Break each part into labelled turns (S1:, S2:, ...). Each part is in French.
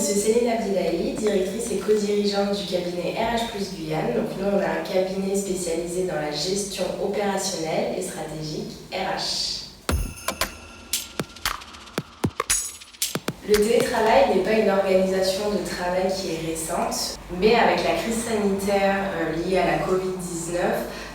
S1: suis Céline Abdillahi, directrice et co-dirigeante du cabinet RH Plus Guyane. Donc nous, on a un cabinet spécialisé dans la gestion opérationnelle et stratégique RH. Le télétravail n'est pas une organisation de travail qui est récente, mais avec la crise sanitaire liée à la Covid-19,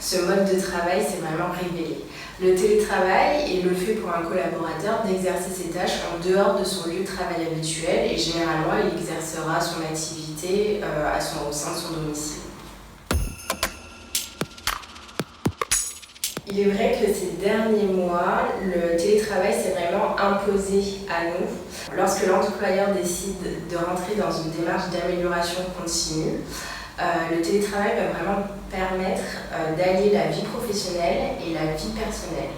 S1: ce mode de travail s'est vraiment révélé. Le télétravail est le fait pour un collaborateur d'exercer ses tâches en dehors de son lieu de travail habituel et généralement il exercera son activité au sein de son domicile. Il est vrai que ces derniers mois, le télétravail s'est vraiment imposé à nous. Lorsque l'employeur décide de rentrer dans une démarche d'amélioration continue, le télétravail va vraiment permettre d'allier la vie professionnelle et la vie personnelle.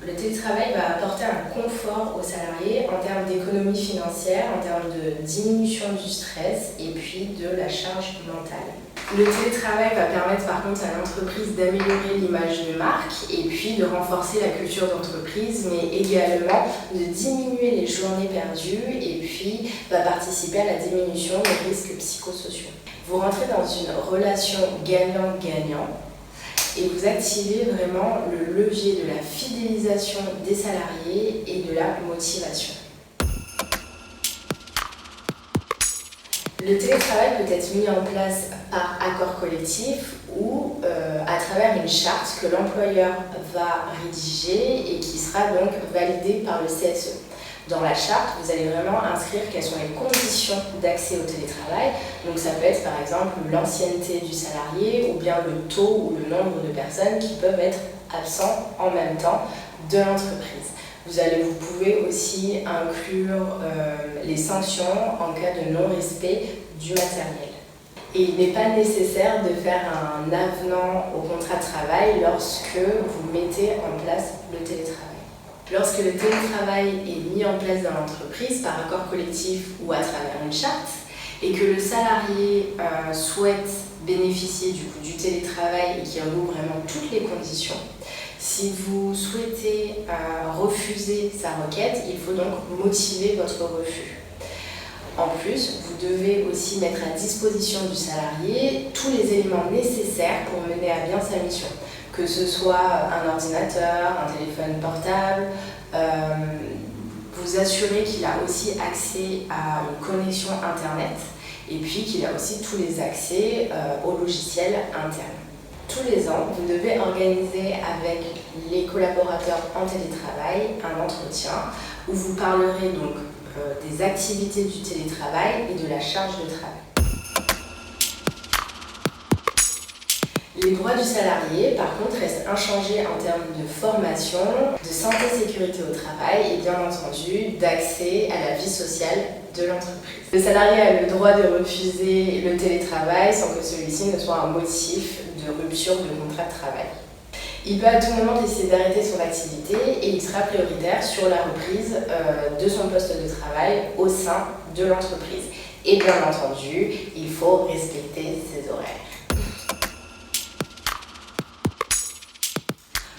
S1: Le télétravail va apporter un confort aux salariés en termes d'économie financière, en termes de diminution du stress et puis de la charge mentale. Le télétravail va permettre par contre à l'entreprise d'améliorer l'image de marque et puis de renforcer la culture d'entreprise, mais également de diminuer les journées perdues et puis va participer à la diminution des risques psychosociaux. Vous rentrez dans une relation gagnant-gagnant et vous activez vraiment le levier de la fidélisation des salariés et de la motivation. Le télétravail peut être mis en place par accord collectif ou à travers une charte que l'employeur va rédiger et qui sera donc validée par le CSE. Dans la charte, vous allez vraiment inscrire quelles sont les conditions d'accès au télétravail. Donc ça peut être par exemple l'ancienneté du salarié ou bien le taux ou le nombre de personnes qui peuvent être absents en même temps de l'entreprise. Vous pouvez aussi inclure les sanctions en cas de non-respect du matériel. Et il n'est pas nécessaire de faire un avenant au contrat de travail lorsque vous mettez en place le télétravail. Lorsque le télétravail est mis en place dans l'entreprise par accord collectif ou à travers une charte et que le salarié souhaite bénéficier du télétravail et qu'il regroupe vraiment toutes les conditions, si vous souhaitez refuser sa requête, il faut donc motiver votre refus. En plus, vous devez aussi mettre à disposition du salarié tous les éléments nécessaires pour mener à bien sa mission. Que ce soit un ordinateur, un téléphone portable, vous assurer qu'il a aussi accès à une connexion Internet et puis qu'il a aussi tous les accès au logiciel interne. Tous les ans, vous devez organiser avec les collaborateurs en télétravail un entretien où vous parlerez donc des activités du télétravail et de la charge de travail. Les droits du salarié, par contre, restent inchangés en termes de formation, de santé et sécurité au travail et bien entendu d'accès à la vie sociale de l'entreprise. Le salarié a le droit de refuser le télétravail sans que celui-ci ne soit un motif de rupture de contrat de travail. Il peut à tout moment décider d'arrêter son activité et il sera prioritaire sur la reprise de son poste de travail au sein de l'entreprise. Et bien entendu, il faut respecter ses horaires.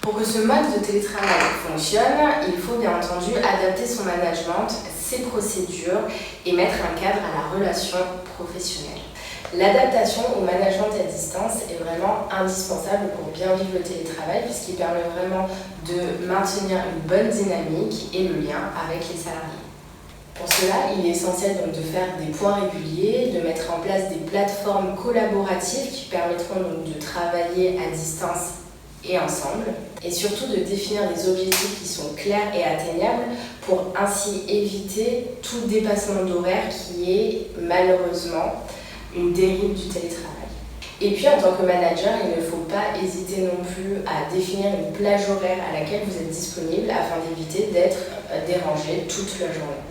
S1: Pour que ce mode de télétravail fonctionne, il faut bien entendu adapter son management, ses procédures et mettre un cadre à la relation professionnelle. L'adaptation au management à distance est vraiment indispensable pour bien vivre le télétravail puisqu'il permet vraiment de maintenir une bonne dynamique et le lien avec les salariés. Pour cela, il est essentiel donc de faire des points réguliers, de mettre en place des plateformes collaboratives qui permettront donc de travailler à distance et ensemble, et surtout de définir des objectifs qui sont clairs et atteignables pour ainsi éviter tout dépassement d'horaire qui est malheureusement une dérive du télétravail. Et puis en tant que manager, il ne faut pas hésiter non plus à définir une plage horaire à laquelle vous êtes disponible afin d'éviter d'être dérangé toute la journée.